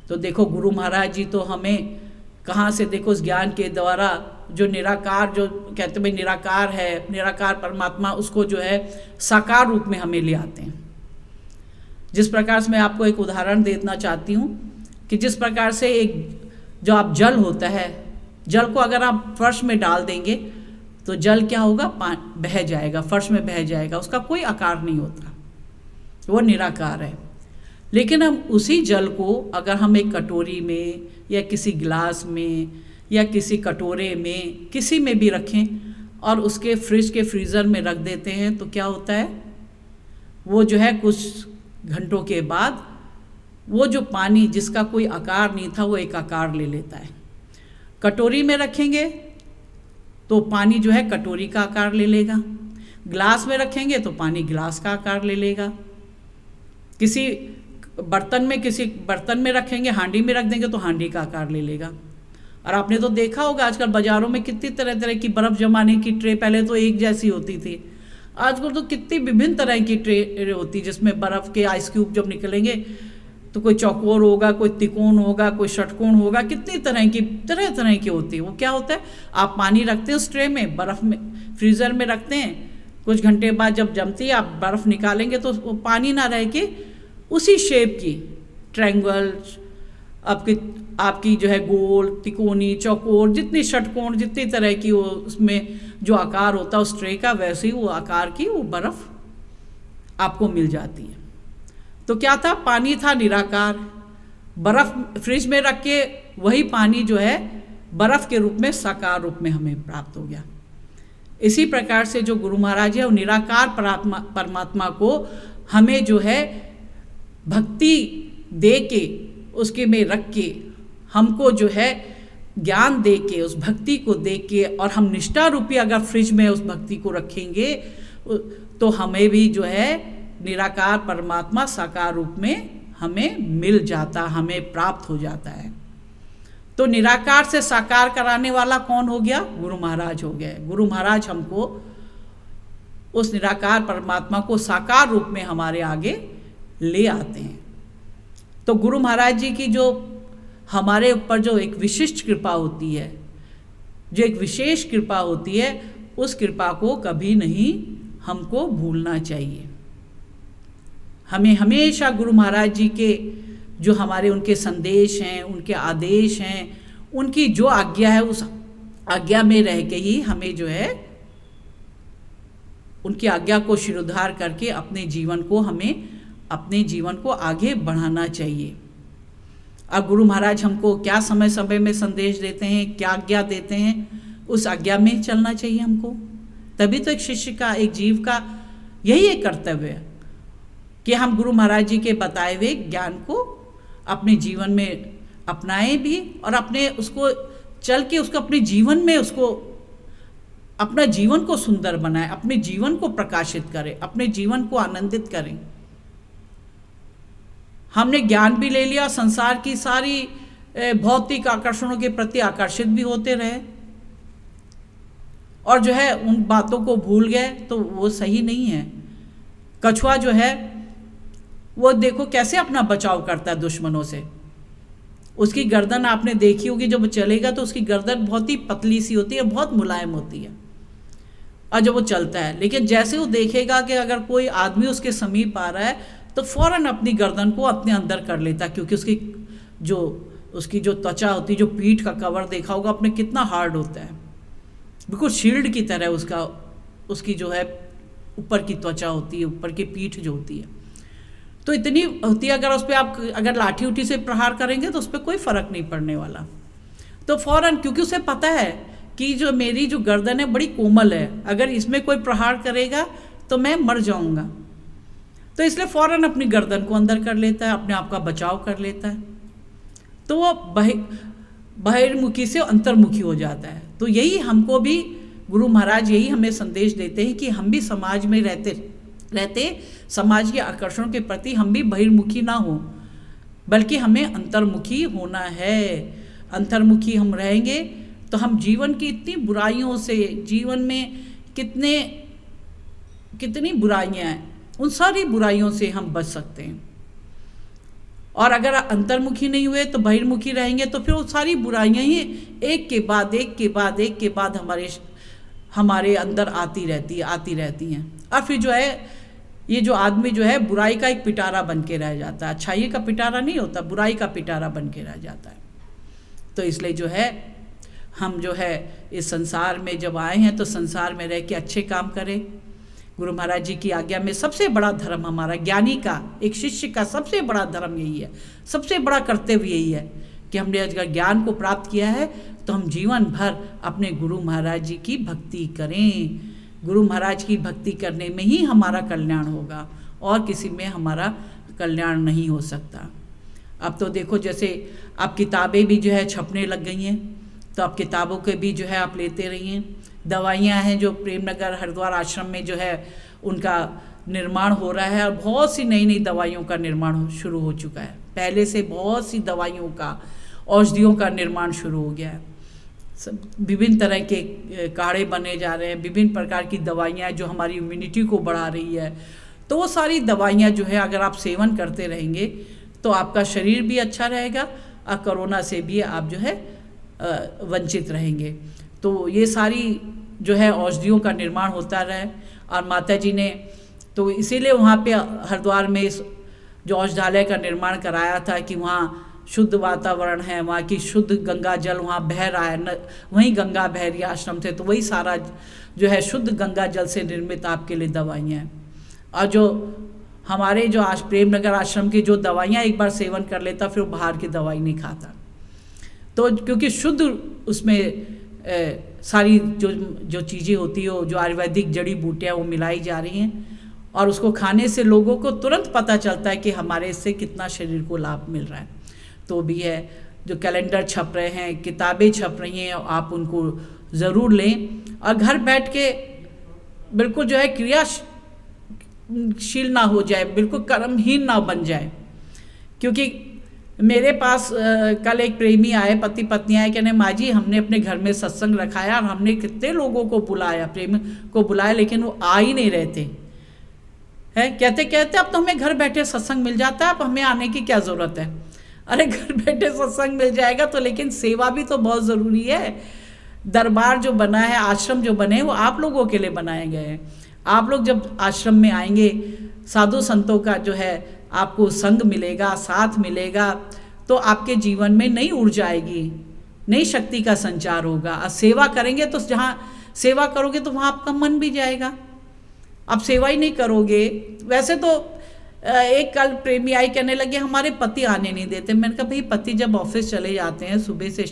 तो देखो गुरु महाराज जी तो हमें कहाँ से, देखो उस ज्ञान के द्वारा जो निराकार, जो कहते भाई निराकार है, निराकार परमात्मा, उसको जो है साकार रूप में हमें ले आते हैं। जिस प्रकार से मैं आपको एक उदाहरण देना चाहती हूँ कि जिस प्रकार से एक जो आप जल होता है, जल को अगर आप फर्श में डाल देंगे तो जल क्या होगा? बह जाएगा, फर्श में बह जाएगा, उसका कोई आकार नहीं होता, वो निराकार है। लेकिन हम उसी जल को अगर हम एक कटोरी में या किसी गिलास में या किसी कटोरे में, किसी में भी रखें और उसके फ्रिज के फ्रीज़र में रख देते हैं तो क्या होता है? वो जो है कुछ घंटों के बाद वो जो पानी जिसका कोई आकार नहीं था वो एक आकार ले लेता है। कटोरी में रखेंगे तो पानी जो है कटोरी का आकार ले लेगा, गिलास में रखेंगे तो पानी गिलास का आकार ले लेगा, किसी बर्तन में रखेंगे, हांडी में रख देंगे तो हांडी का आकार ले लेगा। और आपने तो देखा होगा आजकल बाज़ारों में कितनी तरह तरह की बर्फ़ जमाने की ट्रे, पहले तो एक जैसी होती थी, आजकल तो कितनी विभिन्न तरह की ट्रे होती जिसमें बर्फ़ के आइस क्यूब जब निकलेंगे तो कोई चौकोर होगा, कोई तिकोन होगा, कोई षटकोण होगा, कितनी तरह की होती है। वो क्या होता है, आप पानी रखते हैं उस ट्रे में, बर्फ़ में फ्रीज़र में रखते हैं, कुछ घंटे बाद जब जमती है आप बर्फ़ निकालेंगे तो वो पानी ना रह के उसी शेप की ट्रायंगल, आपकी जो है गोल, तिकोनी, चौकोर, जितनी षटकोण, जितनी तरह की वो उसमें जो आकार होता है उस ट्रे का, वैसे ही वो आकार की वो बर्फ़ आपको मिल जाती है। तो क्या था? पानी था निराकार, बर्फ़ फ्रिज में रख के वही पानी जो है बर्फ़ के रूप में साकार रूप में हमें प्राप्त हो गया। इसी प्रकार से जो गुरु महाराज है वो निराकार परमात्मा को हमें जो है भक्ति दे के, उसके में रख के, हमको जो है ज्ञान दे के, उस भक्ति को दे के, और हम निष्ठा रूपी अगर फ्रिज में उस भक्ति को रखेंगे तो हमें भी जो है निराकार परमात्मा साकार रूप में हमें मिल जाता, हमें प्राप्त हो जाता है। तो निराकार से साकार कराने वाला कौन हो गया? गुरु महाराज हो गए। गुरु महाराज हमको उस निराकार परमात्मा को साकार रूप में हमारे आगे ले आते हैं। तो गुरु महाराज जी की जो हमारे ऊपर जो एक विशिष्ट कृपा होती है, जो एक विशेष कृपा होती है, उस कृपा को कभी नहीं हमको भूलना चाहिए। हमें हमेशा गुरु महाराज जी के जो हमारे उनके संदेश हैं, उनके आदेश हैं, उनकी जो आज्ञा है उस आज्ञा में रह के ही हमें जो है उनकी आज्ञा को शिरोधार करके अपने जीवन को आगे बढ़ाना चाहिए। अब गुरु महाराज हमको क्या समय समय में संदेश देते हैं, क्या आज्ञा देते हैं, उस आज्ञा में चलना चाहिए हमको। तभी तो एक शिष्य का, एक जीव का यही एक कर्तव्य है कि हम गुरु महाराज जी के बताए हुए ज्ञान को अपने जीवन में अपनाएं भी, और अपने उसको चल के उसको अपने जीवन में उसको अपना जीवन को सुंदर बनाएं, अपने जीवन को प्रकाशित करें, अपने जीवन को आनंदित करें। हमने ज्ञान भी ले लिया, संसार की सारी भौतिक आकर्षणों के प्रति आकर्षित भी होते रहे, और जो है उन बातों को भूल गए, तो वो सही नहीं है। कछुआ जो है वो देखो कैसे अपना बचाव करता है दुश्मनों से। उसकी गर्दन आपने देखी होगी, जब वो चलेगा तो उसकी गर्दन बहुत ही पतली सी होती है, बहुत मुलायम होती है, और जब वो चलता है, लेकिन जैसे वो देखेगा कि अगर कोई आदमी उसके समीप आ रहा है तो फौरन अपनी गर्दन को अपने अंदर कर लेता है, क्योंकि उसकी जो त्वचा होती है, जो पीठ का कवर देखा होगा आपने कितना हार्ड होता है, बिल्कुल शील्ड की तरह उसकी जो है ऊपर की त्वचा होती है, ऊपर की पीठ जो होती है, तो इतनी होती है। अगर उस पर आप अगर लाठी उठी से प्रहार करेंगे तो उस पर कोई फर्क नहीं पड़ने वाला। तो फौरन, क्योंकि उसे पता है कि जो मेरी जो गर्दन है बड़ी कोमल है, अगर इसमें कोई प्रहार करेगा तो मैं मर जाऊंगा, तो इसलिए फौरन अपनी गर्दन को अंदर कर लेता है, अपने आप का बचाव कर लेता है, तो वो बहिर्मुखी से अंतर्मुखी हो जाता है। तो यही हमको भी गुरु महाराज यही हमें संदेश देते हैं कि हम भी समाज में रहते समाज के आकर्षण के प्रति हम भी बहिर्मुखी ना हो, बल्कि हमें अंतर्मुखी होना है। अंतर्मुखी हम रहेंगे तो हम जीवन की इतनी बुराइयों से, जीवन में कितनी बुराइयां हैं, उन सारी बुराइयों से हम बच सकते हैं। और अगर अंतर्मुखी नहीं हुए तो बहिर्मुखी रहेंगे, तो फिर वो सारी बुराइयां ही एक के बाद हमारे अंदर आती रहती हैं। और फिर जो है ये जो आदमी जो है बुराई का एक पिटारा बन के रह जाता है, अच्छाई का पिटारा नहीं होता, बुराई का पिटारा बन के रह जाता है। तो इसलिए जो है हम जो है इस संसार में जब आए हैं तो संसार में रह के अच्छे काम करें। गुरु महाराज जी की आज्ञा में सबसे बड़ा धर्म हमारा ज्ञानी का, एक शिष्य का सबसे बड़ा धर्म यही है, सबसे बड़ा कर्तव्य यही है कि हमने अगर ज्ञान को प्राप्त किया है तो हम जीवन भर अपने गुरु महाराज जी की भक्ति करें। गुरु महाराज की भक्ति करने में ही हमारा कल्याण होगा, और किसी में हमारा कल्याण नहीं हो सकता। अब तो देखो जैसे अब किताबें भी जो है छपने लग गई हैं, तो अब किताबों के भी जो है आप लेते रहिए। दवाइयाँ हैं जो प्रेमनगर हरिद्वार आश्रम में जो है उनका निर्माण हो रहा है, और बहुत सी नई दवाइयों का निर्माण शुरू हो चुका है। पहले से बहुत सी दवाइयों का, औषधियों का निर्माण शुरू हो गया है। विभिन्न तरह के काढ़े बने जा रहे हैं, विभिन्न प्रकार की दवाइयाँ जो हमारी इम्यूनिटी को बढ़ा रही है। तो वो सारी दवाइयाँ जो है अगर आप सेवन करते रहेंगे तो आपका शरीर भी अच्छा रहेगा, और कोरोना से भी आप जो है वंचित रहेंगे। तो ये सारी जो है औषधियों का निर्माण होता रहे। और माता जी ने तो इसीलिए वहाँ पे हरिद्वार में जो औषधालय का निर्माण कराया था कि वहाँ शुद्ध वातावरण है, वहाँ की शुद्ध गंगा जल वहाँ बह रहा है, वहीं गंगा बहरी आश्रम थे, तो वही सारा जो है शुद्ध गंगा जल से निर्मित आपके लिए दवाइयाँ हैं। और जो हमारे जो प्रेमनगर आश्रम की जो दवाइयाँ एक बार सेवन कर लेता फिर बाहर की दवाई नहीं खाता, तो क्योंकि शुद्ध उसमें सारी जो चीज़ें होती है, जो आयुर्वेदिक जड़ी बूटियाँ वो मिलाई जा रही हैं, और उसको खाने से लोगों को तुरंत पता चलता है कि हमारे इससे कितना शरीर को लाभ मिल रहा है। तो भी है जो कैलेंडर छप रहे हैं, किताबें छप रही हैं, आप उनको ज़रूर लें, और घर बैठ के बिल्कुल जो है क्रियाशील ना हो जाए, बिल्कुल कर्महीन ना बन जाए। क्योंकि मेरे पास कल एक प्रेमी आए, पति पत्नी आए, कहने माँ जी हमने अपने घर में सत्संग रखाया और हमने कितने लोगों को बुलाया, प्रेमी को बुलाया, लेकिन वो आ ही नहीं रहे थे। है। कहते कहते अब तो हमें घर बैठे सत्संग मिल जाता है, अब हमें आने की क्या ज़रूरत है। अरे घर बैठे सत्संग मिल जाएगा तो, लेकिन सेवा भी तो बहुत ज़रूरी है। दरबार जो बना है, आश्रम जो बने हैं, वो आप लोगों के लिए बनाए गए हैं। आप लोग जब आश्रम में आएंगे, साधु संतों का जो है आपको संग मिलेगा, साथ मिलेगा, तो आपके जीवन में नई ऊर्जा आएगी, नई शक्ति का संचार होगा। और सेवा करेंगे तो जहाँ सेवा करोगे तो वहाँ आपका मन भी जाएगा। आप सेवा ही नहीं करोगे। वैसे तो एक कल प्रेमी आई, कहने लगे हमारे पति आने नहीं देते। मैंने कहा भाई पति जब ऑफिस चले जाते हैं सुबह से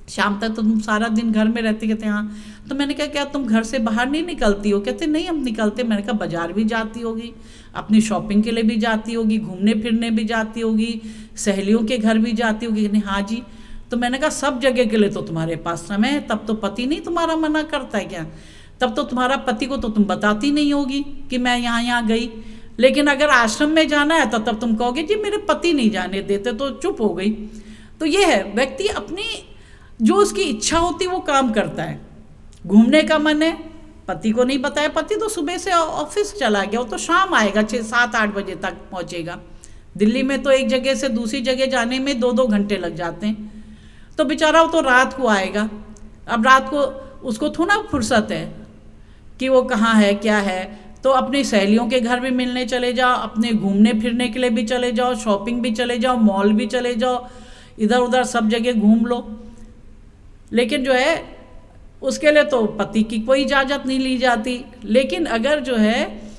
शाम तक, तो तुम सारा दिन घर में रहती। कहते हाँ। तो मैंने कहा क्या तुम घर से बाहर नहीं निकलती हो? कहते नहीं हम निकलते। मैंने कहा बाजार भी जाती होगी, अपनी शॉपिंग के लिए भी जाती होगी, घूमने फिरने भी जाती होगी, सहेलियों के घर भी जाती होगी। कहते हाँ जी। तो मैंने कहा सब जगह के लिए तो तुम्हारे पास समय है, तब तो पति नहीं तुम्हारा मना करता है क्या? तब तो तुम्हारा पति को तो तुम बताती नहीं होगी कि मैं यहाँ यहाँ गई। लेकिन अगर आश्रम में जाना है तो तब तुम कहोगे जी मेरे पति नहीं जाने देते, तो चुप हो गई। तो ये है, व्यक्ति अपनी जो उसकी इच्छा होती है वो काम करता है। घूमने का मन है, पति को नहीं बताया, पति तो सुबह से ऑफिस चला गया, वो तो शाम आएगा, 6-7-8 बजे तक पहुँचेगा। दिल्ली में तो एक जगह से दूसरी जगह जाने में 2-2 घंटे लग जाते हैं। तो बेचारा वो तो रात को आएगा। अब रात को उसको थोड़ा फुर्सत है कि वो कहाँ है क्या है। तो अपनी सहेलियों के घर भी मिलने चले जाओ, अपने घूमने फिरने के लिए भी चले जाओ, शॉपिंग भी चले जाओ, मॉल भी चले जाओ, इधर उधर सब जगह घूम लो। लेकिन जो है उसके लिए तो पति की कोई इजाज़त नहीं ली जाती। लेकिन अगर जो है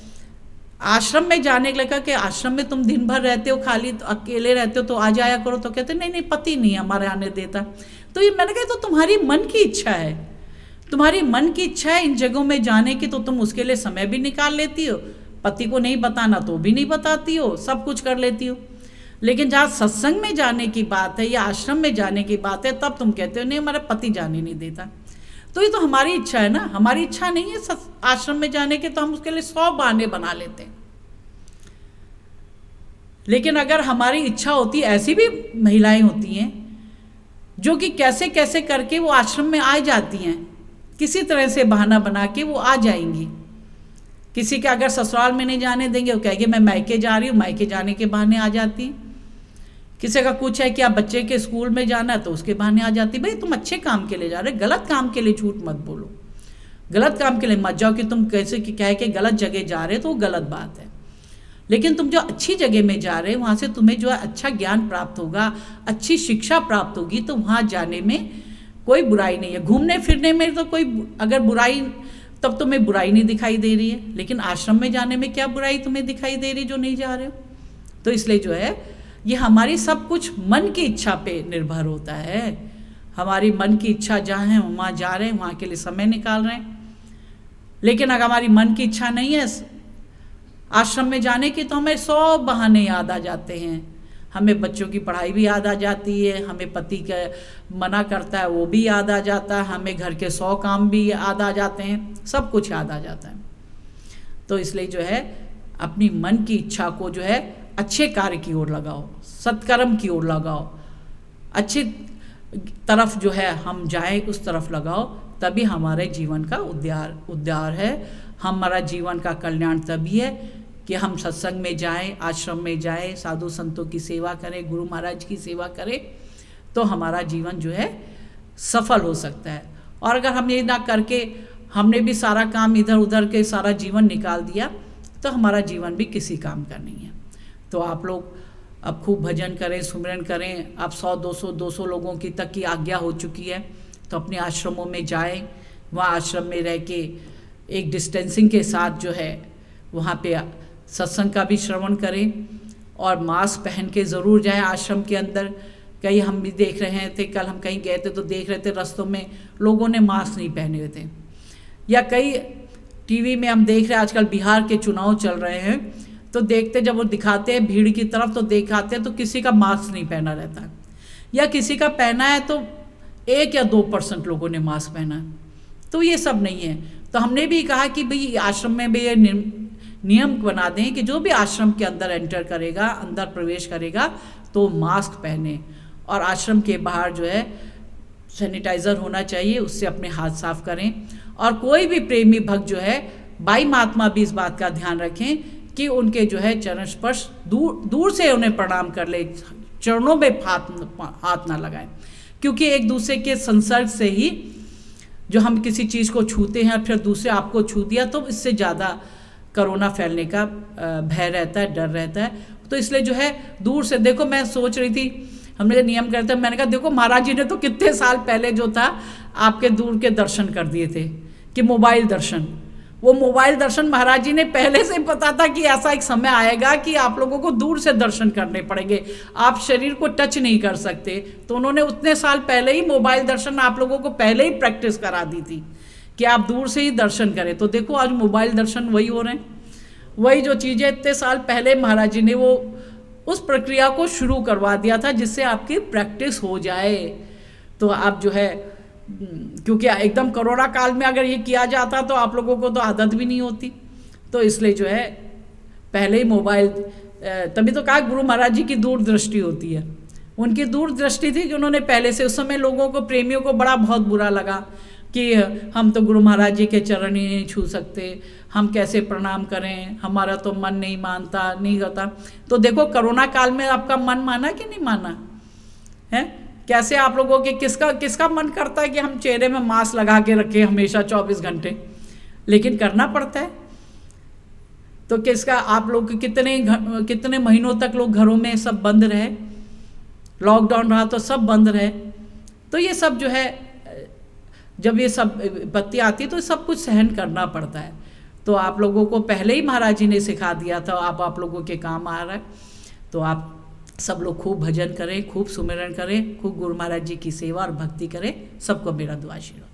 आश्रम में जाने के लिए कहा कि आश्रम में तुम दिन भर रहते हो, खाली तो अकेले रहते हो, तो आ जाया करो, तो कहते नहीं नहीं पति नहीं हमारे आने देता। तो ये मैंने कहा तो तुम्हारी मन की इच्छा है, तुम्हारी मन की इच्छा है इन जगहों में जाने की, तो तुम उसके लिए समय भी निकाल लेती हो। पति को नहीं बताना तो भी नहीं बताती हो, सब कुछ कर लेती हो। लेकिन जहाँ सत्संग में जाने की बात है या आश्रम में जाने की बात है, तब तुम कहते हो नहीं हमारा पति जाने नहीं देता। तो ये तो हमारी इच्छा है ना, हमारी इच्छा नहीं है आश्रम में जाने के, तो हम उसके लिए 100 बहाने बना लेते हैं। लेकिन अगर हमारी इच्छा होती, ऐसी भी महिलाएं होती हैं जो कि कैसे कैसे करके वो आश्रम में आ जाती हैं, किसी तरह से बहाना बना के वो आ जाएंगी। किसी के अगर ससुराल में नहीं जाने देंगे, वो कहेंगे मैं मायके जा रही हूँ, मायके जाने के बहाने आ जाती हैं। किसी का कुछ है कि आप बच्चे के स्कूल में जाना है, तो उसके बहाने आ जाती। भाई तुम अच्छे काम के लिए जा रहे, गलत काम के लिए झूठ मत बोलो, गलत काम के लिए मत जाओ कि तुम कैसे कह के गलत जगह जा रहे, तो वो गलत बात है। लेकिन तुम जो अच्छी जगह में जा रहे हो, वहाँ से तुम्हें जो है अच्छा ज्ञान प्राप्त होगा, अच्छी शिक्षा प्राप्त होगी, तो वहाँ जाने में कोई बुराई नहीं है। घूमने फिरने में तो कोई अगर बुराई, तब तुम्हें बुराई नहीं दिखाई दे रही है। लेकिन आश्रम में जाने में क्या बुराई तुम्हें दिखाई दे रही जो नहीं जा रहे हो? तो इसलिए जो है ये हमारी सब कुछ मन की इच्छा पे निर्भर होता है। हमारी मन की इच्छा जहाँ है वहाँ जा रहे हैं, वहाँ के लिए समय निकाल रहे हैं। लेकिन अगर हमारी मन की इच्छा नहीं है आश्रम में जाने की, तो हमें 100 बहाने याद आ जाते हैं। हमें बच्चों की पढ़ाई भी याद आ जाती है, हमें पति का मना करता है वो भी याद आ जाता है, हमें घर के 100 काम भी याद आ जाते हैं, सब कुछ याद आ जाता है। तो इसलिए जो है अपनी मन की इच्छा को जो है अच्छे कार्य की ओर लगाओ, सत्कर्म की ओर लगाओ, अच्छी तरफ जो है हम जाएं उस तरफ लगाओ, तभी हमारे जीवन का उद्धार है। हमारा जीवन का कल्याण तभी है कि हम सत्संग में जाएं, आश्रम में जाएं, साधु संतों की सेवा करें, गुरु महाराज की सेवा करें, तो हमारा जीवन जो है सफल हो सकता है। और अगर हम ये ना करके हमने भी सारा काम इधर उधर के सारा जीवन निकाल दिया, तो हमारा जीवन भी किसी काम का नहीं है। तो आप लोग अब खूब भजन करें, सुमिरन करें। अब 100-200 लोगों की तक की आज्ञा हो चुकी है, तो अपने आश्रमों में जाएं, वहाँ आश्रम में रह के एक डिस्टेंसिंग के साथ जो है वहाँ पे सत्संग का भी श्रवण करें, और मास्क पहन के ज़रूर जाएं आश्रम के अंदर। कहीं हम भी देख रहे थे, कल हम कहीं गए थे तो देख रहे थे रास्तों में लोगों ने मास्क नहीं पहने हुए थे। या कई टीवी में हम देख रहे हैं, आजकल बिहार के चुनाव चल रहे हैं, तो देखते जब वो दिखाते हैं भीड़ की तरफ, तो दिखाते हैं तो किसी का मास्क नहीं पहना रहता है, या किसी का पहना है तो 1 या 2% लोगों ने मास्क पहना है। तो ये सब नहीं है। तो हमने भी कहा कि भाई आश्रम में भी ये नियम बना दें कि जो भी आश्रम के अंदर एंटर करेगा, अंदर प्रवेश करेगा, तो मास्क पहने, और आश्रम के बाहर जो है सैनिटाइज़र होना चाहिए, उससे अपने हाथ साफ करें। और कोई भी प्रेमी भक्त जो है, बाई महात्मा भी इस बात का ध्यान रखें कि उनके जो है चरण स्पर्श दूर से उन्हें प्रणाम कर ले, चरणों में हाथ ना लगाएं, क्योंकि एक दूसरे के संसर्ग से ही जो हम किसी चीज़ को छूते हैं फिर दूसरे आपको छू दिया तो इससे ज़्यादा कोरोना फैलने का भय रहता है, डर रहता है। तो इसलिए जो है दूर से, देखो मैं सोच रही थी, हमने नियम करते हैं, मैंने कहा देखो महाराज जी ने तो कितने साल पहले जो था आपके दूर के दर्शन कर दिए थे कि मोबाइल दर्शन, वो मोबाइल दर्शन महाराज जी ने पहले से पता था कि ऐसा एक समय आएगा कि आप लोगों को दूर से दर्शन करने पड़ेंगे, आप शरीर को टच नहीं कर सकते। तो उन्होंने उतने साल पहले ही मोबाइल दर्शन आप लोगों को पहले ही प्रैक्टिस करा दी थी कि आप दूर से ही दर्शन करें। तो देखो आज मोबाइल दर्शन वही हो रहे हैं, वही जो चीज़ें इतने साल पहले महाराज जी ने वो उस प्रक्रिया को शुरू करवा दिया था जिससे आपकी प्रैक्टिस हो जाए। तो आप जो है, क्योंकि एकदम कोरोना काल में अगर ये किया जाता तो आप लोगों को तो आदत भी नहीं होती, तो इसलिए जो है पहले ही मोबाइल, तभी तो कहा गुरु महाराज जी की दूरदृष्टि होती है, उनकी दूरदृष्टि थी कि उन्होंने पहले से, उस समय लोगों को, प्रेमियों को बड़ा बहुत बुरा लगा कि हम तो गुरु महाराज जी के चरण ही नहीं छू सकते, हम कैसे प्रणाम करें, हमारा तो मन नहीं मानता, नहीं होता। तो देखो कोरोना काल में आपका मन माना कि नहीं माना है? कैसे आप लोगों के किसका मन करता है कि हम चेहरे में मास्क लगा के रखें हमेशा 24 घंटे, लेकिन करना पड़ता है। तो किसका, आप लोग कितने महीनों तक लोग घरों में सब बंद रहे, लॉकडाउन रहा तो सब बंद रहे। तो ये सब जो है, जब ये सब विपत्ति आती है तो सब कुछ सहन करना पड़ता है। तो आप लोगों को पहले ही महाराज जी ने सिखा दिया था, आप लोगों के काम आ रहा है। तो आप सब लोग खूब भजन करें, खूब सुमिरन करें, खूब गुरु महाराज जी की सेवा और भक्ति करें। सबको मेरा दुआ आशीर्वाद।